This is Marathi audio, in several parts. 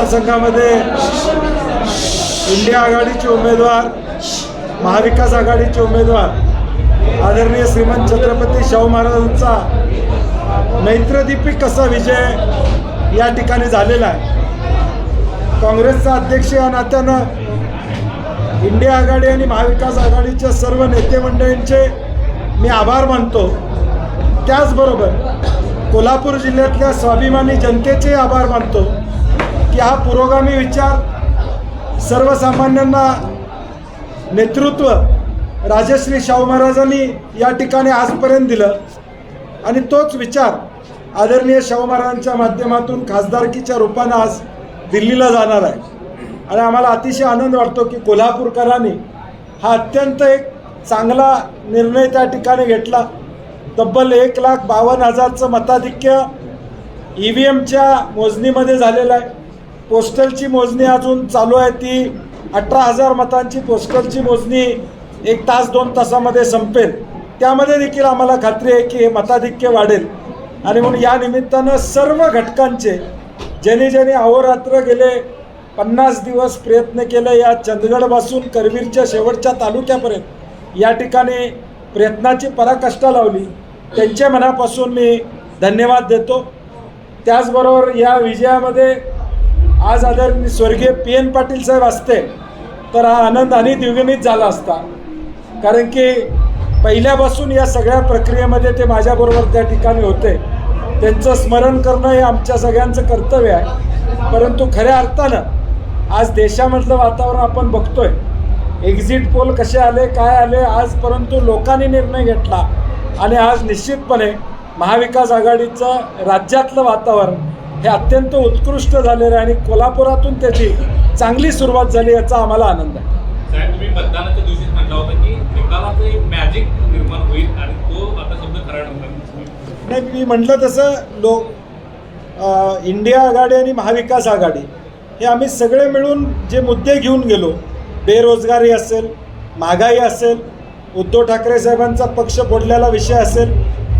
मतदारसंघामध्ये इंडिया आघाडीचे उमेदवार, महाविकास आघाडीचे उमेदवार आदरणीय श्रीमंत छत्रपती शाहू महाराजांचा नैत्रदीपिक असा विजय या ठिकाणी झालेला आहे. काँग्रेसचा अध्यक्ष या नात्यानं इंडिया आघाडी आणि महाविकास आघाडीच्या सर्व नेते मंडळींचे मी आभार मानतो. त्याचबरोबर कोल्हापूर जिल्ह्यातल्या स्वाभिमानी जनतेचे आभार मानतो की हा पुरोगामी विचार सर्वसामान्यांना नेतृत्व राजश्री शाहू महाराजांनी या ठिकाणी आजपर्यंत दिलं आणि तोच विचार आदरणीय शाहू महाराजांच्या माध्यमातून खासदारकीच्या रूपानं आज दिल्लीला जाणार आहे. आणि आम्हाला अतिशय आनंद वाटतो की कोल्हापूरकरांनी हा अत्यंत एक चांगला निर्णय त्या ठिकाणी घेतला. तब्बल 1,52,000चं मताधिक्य EVMच्या मोजणीमध्ये झालेलं आहे. पोस्टलची मोजणी अजून चालू आहे, ती 18,000 मतांची पोस्टलची मोजणी 1 तास 2 तासामध्ये संपेल. त्यामध्ये देखील आम्हाला खात्री आहे की हे मताधिक्य वाढेल. आणि म्हणून या निमित्तानं सर्व घटकांचे ज्यांनी अहोरात्र गेले 50 दिवस प्रयत्न केले, या चंदगडपासून करवीरच्या शेवटच्या तालुक्यापर्यंत या ठिकाणी प्रयत्नाची पराकाष्ठा लावली, त्यांच्या मनापासून मी धन्यवाद देतो. त्याचबरोबर या विजयामध्ये आज आदरणीय स्वर्गीय PN पाटील साहेब असते तर हा आनंद आणि द्विगुणित झाला असता. कारण की पहिल्यापासून या सगळ्या प्रक्रियेमध्ये ते माझ्याबरोबर त्या ठिकाणी होते. त्यांचं स्मरण करणं हे आमच्या सगळ्यांचं कर्तव्य आहे. परंतु खऱ्या अर्थानं आज देशामधलं वातावरण आपण बघतोय, एक्झिट पोल कसे आले, काय आले, आज परंतु लोकांनी निर्णय घेतला आणि आज निश्चितपणे महाविकास आघाडीचं राज्यातलं वातावरण हे अत्यंत उत्कृष्ट झालेलं आहे आणि कोल्हापुरातून त्याची चांगली सुरुवात झाली याचा आम्हाला आनंद आहे. साहेब, तुम्ही मतदानाच्या दिवशीच म्हटलं होतं की निकालाचं एक मॅजिक निर्माण होईल आणि तो आता शब्द खरा नव्हता. नाही, मी म्हटलं तसं इंडिया आघाडी आणि महाविकास आघाडी हे आम्ही सगळे मिळून जे मुद्दे घेऊन गेलो, बेरोजगारी असेल, महागाई असेल, उद्धव ठाकरे साहेबांचा पक्ष फोडलेला विषय असेल,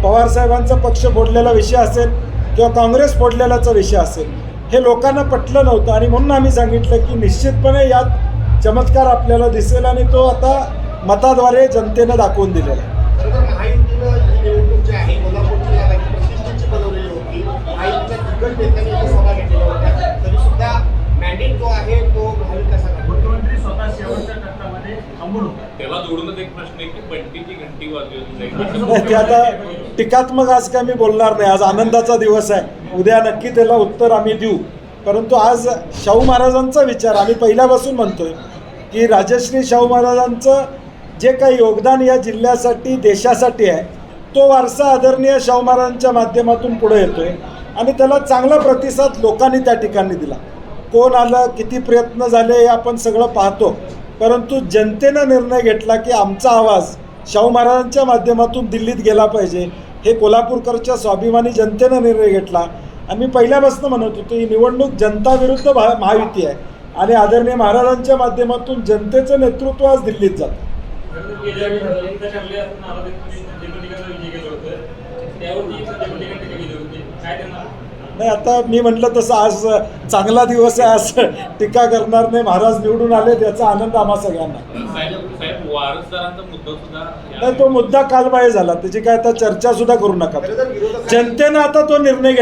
पवारसाहेबांचा पक्ष फोडलेला विषय असेल किंवा काँग्रेस फोडलेलाचा विषय असेल, हे लोकांना पटलं नव्हतं आणि म्हणून आम्ही सांगितलं की निश्चितपणे यात चमत्कार आपल्याला दिसेल आणि तो आता मताद्वारे जनतेनं दाखवून दिलेला आहे. ते आता टीकात्मक आज काय मी बोलणार नाही. आज आनंदाचा दिवस आहे, उद्या नक्की त्याला उत्तर आम्ही देऊ. परंतु आज शाहू महाराजांचा विचार आम्ही पहिल्यापासून म्हणतोय की राजश्री शाहू महाराजांचं जे काही योगदान या जिल्ह्यासाठी देशासाठी आहे तो वारसा आदरणीय शाहू महाराजांच्या माध्यमातून पुढे येतोय आणि त्याला चांगला प्रतिसाद लोकांनी त्या ठिकाणी दिला. कोण आलं, किती प्रयत्न झाले हे आपण सगळं पाहतो. परंतु जनतेनं निर्णय घेतला की आमचा आवाज शाहू महाराजांच्या माध्यमातून दिल्लीत गेला पाहिजे. हे कोल्हापूरकरच्या स्वाभिमानी जनतेनं निर्णय घेतला आणि मी पहिल्यापासून म्हणत होतो ही निवडणूक जनता विरुद्ध महायुती आहे आणि आदरणीय महाराजांच्या माध्यमातून जनतेचं नेतृत्व आज दिल्लीत जातं. नाही, आता मी म्हटलं तसं आज चांगला दिवस आहे असं टीका करणार नाही. महाराज निवडून आले त्याचा आनंद आम्हा सगळ्यांना. नाही, तो मुद्दा कालबाह्य झाला, त्याची काय आता चर्चा सुद्धा करू नका. जनतेनं आता तो निर्णय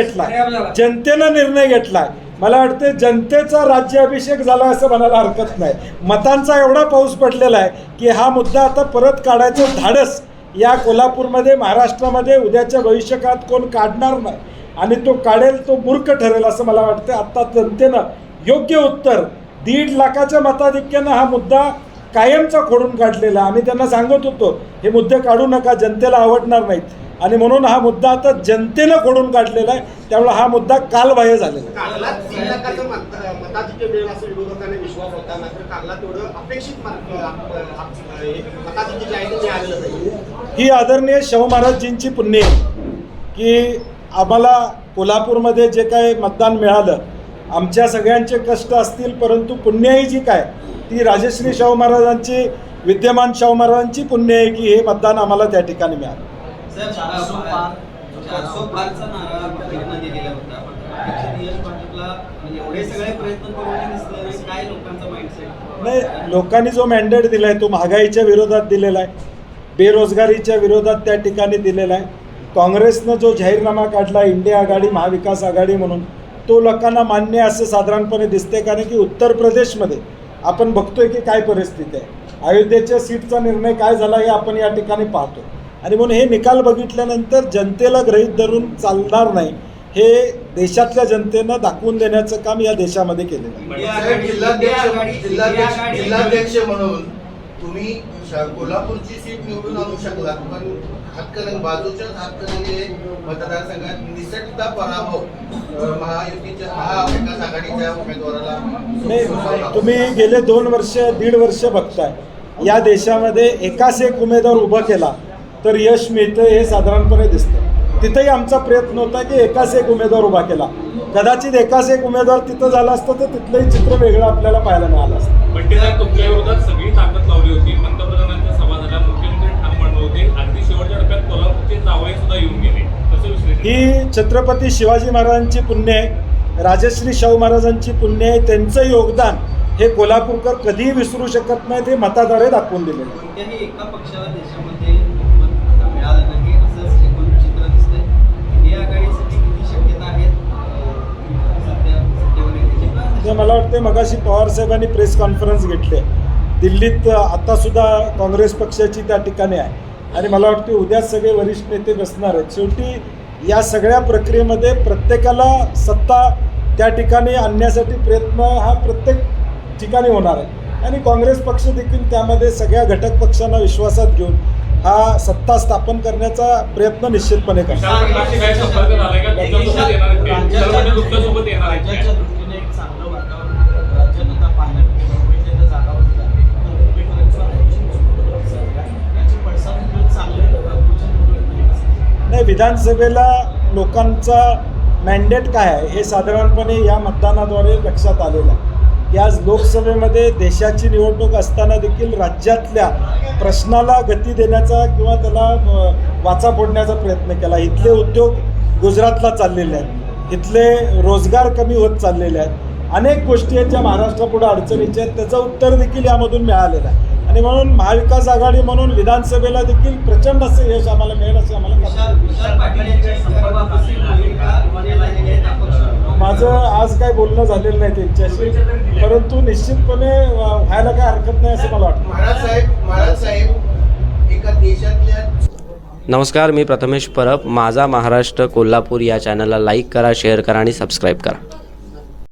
घेतलाय. मला वाटते जनतेचा राज्याभिषेक झाला असं म्हणायला हरकत नाही. मतांचा एवढा पाऊस पडलेला आहे की हा मुद्दा आता परत काढायचं धाडस या कोल्हापूरमध्ये, महाराष्ट्रामध्ये उद्याच्या भविष्यकाळात कोण काढणार नाही आणि तो काढेल तो मूर्ख ठरेल असं मला वाटतं. आत्ता जनतेनं योग्य उत्तर 1.5 लाखाच्या मताधिक्यानं हा मुद्दा कायमचा खोडून काढलेला. आम्ही त्यांना सांगत होतो हे मुद्दे काढू नका, जनतेला आवडणार नाहीत आणि म्हणून हा मुद्दा आता जनतेनं खोडून काढलेला आहे. त्यामुळे हा मुद्दा कालबाह्य झालेला आहे. ही आदरणीय शाहू महाराजजींची पुण्य की आम्हाला कोल्हापूरमध्ये जे काही मतदान मिळालं, आमच्या सगळ्यांचे कष्ट असतील परंतु पुण्याई जी काय ती राजश्री शाहू महाराजांची, विद्यमान शाहू महाराजांची पुण्य आहे की हे मतदान आम्हाला त्या ठिकाणी मिळालं. एवढे सगळे प्रयत्न प्रयत्न करून दिसलं नाही, काय लोकांचा माइंडसेट? नाही, लोकांनी जो मॅन्डेट दिला आहे तो महागाईच्या विरोधात दिलेला आहे, बेरोजगारीच्या विरोधात त्या ठिकाणी दिलेला आहे. काँग्रेसनं जो जाहीरनामा काढला इंडिया आघाडी महाविकास आघाडी म्हणून, तो लोकांना मान्य असं साधारणपणे दिसते. कारण की उत्तर प्रदेशमध्ये आपण बघतोय की काय परिस्थिती आहे, अयोध्येच्या सीटचा निर्णय काय झाला हे आपण या ठिकाणी पाहतो. आणि म्हणून हे निकाल बघितल्यानंतर जनतेला गृहीत धरून चालणार नाही, हे देशातल्या जनतेनं दाखवून देण्याचं काम या देशामध्ये केलेलं आहे. जिल्हाध्यक्ष म्हणून तुम्ही कोल्हापूरची सीट निवडून आणू शकलात, पण हातकणंगले बाजूच्याच हातकणंगले मतदारसंघात निसटता पराभव महायुतीच्या महाविकास आघाडीच्या उमेदवाराला. नाही, तुम्ही गेले 2-1.5 वर्ष बघताय या देशामध्ये एकाच एक उमेदवार उभा केला तर यश मिळतं हे साधारणपणे दिसतं. तिथंही आमचा प्रयत्न होता की एकाच एक उमेदवार उभा केला. कदाचित एकाच एक उमेदवार तिथं झाला असतं तर तिथलंही चित्र वेगळं आपल्याला पाहायला मिळालं असतं. पण ते तुमच्या विरोधात सगळी ताकद लावली होती. पंतप्रधानांच्या सभा झाल्या, मुख्यमंत्री ठाण मांडले होते, अगदी शेवटच्या टप्प्यात कोल्हापूरचे जावई सुद्धा येऊन गेले. कसं विश्लेषण? ही छत्रपती शिवाजी महाराजांची पुण्य आहे, राजश्री शाहू महाराजांची पुण्य आहे. त्यांचं योगदान हे कोल्हापूरकर कधीही विसरू शकत नाहीत, हे मतदारांनी दाखवून दिले. कोणत्याही एका पक्षाला देशामध्ये बहुमत आता मिळालं नाही असंच एकूण चित्र दिसतंय. इंडिया आघाडीसाठी किती शक्यता आहेत सध्या सत्तेवर येण्याची? मला वाटते मगाशी पवार साहेबांनी प्रेस कॉन्फरन्स घेतली आहे दिल्लीत. आतासुद्धा काँग्रेस पक्षाची त्या ठिकाणी आहे आणि मला वाटते उद्या सगळे वरिष्ठ नेते बसणार आहेत. शेवटी या सगळ्या प्रक्रियेमध्ये प्रत्येकाला सत्ता त्या ठिकाणी आणण्यासाठी प्रयत्न हा प्रत्येक ठिकाणी होणार आहे आणि काँग्रेस पक्ष देखील त्यामध्ये सगळ्या घटक पक्षांना विश्वासात घेऊन हा सत्ता स्थापन करण्याचा प्रयत्न निश्चितपणे करणार. राज्याच्या दृष्टीने एक चांगलं वातावरण राज्यात आता पाहायला मिळतं. मुंबईच्या ज्या जागा होत्या तर मुंबईपर्यंत याची पडसाद चांगले नाही, विधानसभेला लोकांचा मॅन्डेट काय आहे हे साधारणपणे या मतदानाद्वारे लक्षात आलेलं आहे की आज लोकसभेमध्ये देशाची निवडणूक असताना देखील राज्यातल्या प्रश्नाला गती देण्याचा किंवा त्याला वाचा फोडण्याचा प्रयत्न केला. इथले उद्योग गुजरातला चाललेले आहेत, इथले रोजगार कमी होत चाललेले आहेत, अनेक गोष्टी आहेत ज्या महाराष्ट्रापुढे अडचणीच्या आहेत, त्याचं उत्तर देखील यामधून मिळालेलं आहे. आणि म्हणून महाविकास आघाडी म्हणून विधानसभेला देखील प्रचंड असं यश आम्हाला मिळेल असं आम्हाला माझं आज काय बोलणं झालेलं नाही त्यांच्याशी, परंतु निश्चितपणे व्हायला काय हरकत नाही असं मला वाटतं. महाराज साहेब एका देशातल्या. नमस्कार, मी प्रथमेश परब. माझा महाराष्ट्र कोल्हापूर या चॅनलला लाईक करा, शेअर करा आणि सबस्क्राईब करा.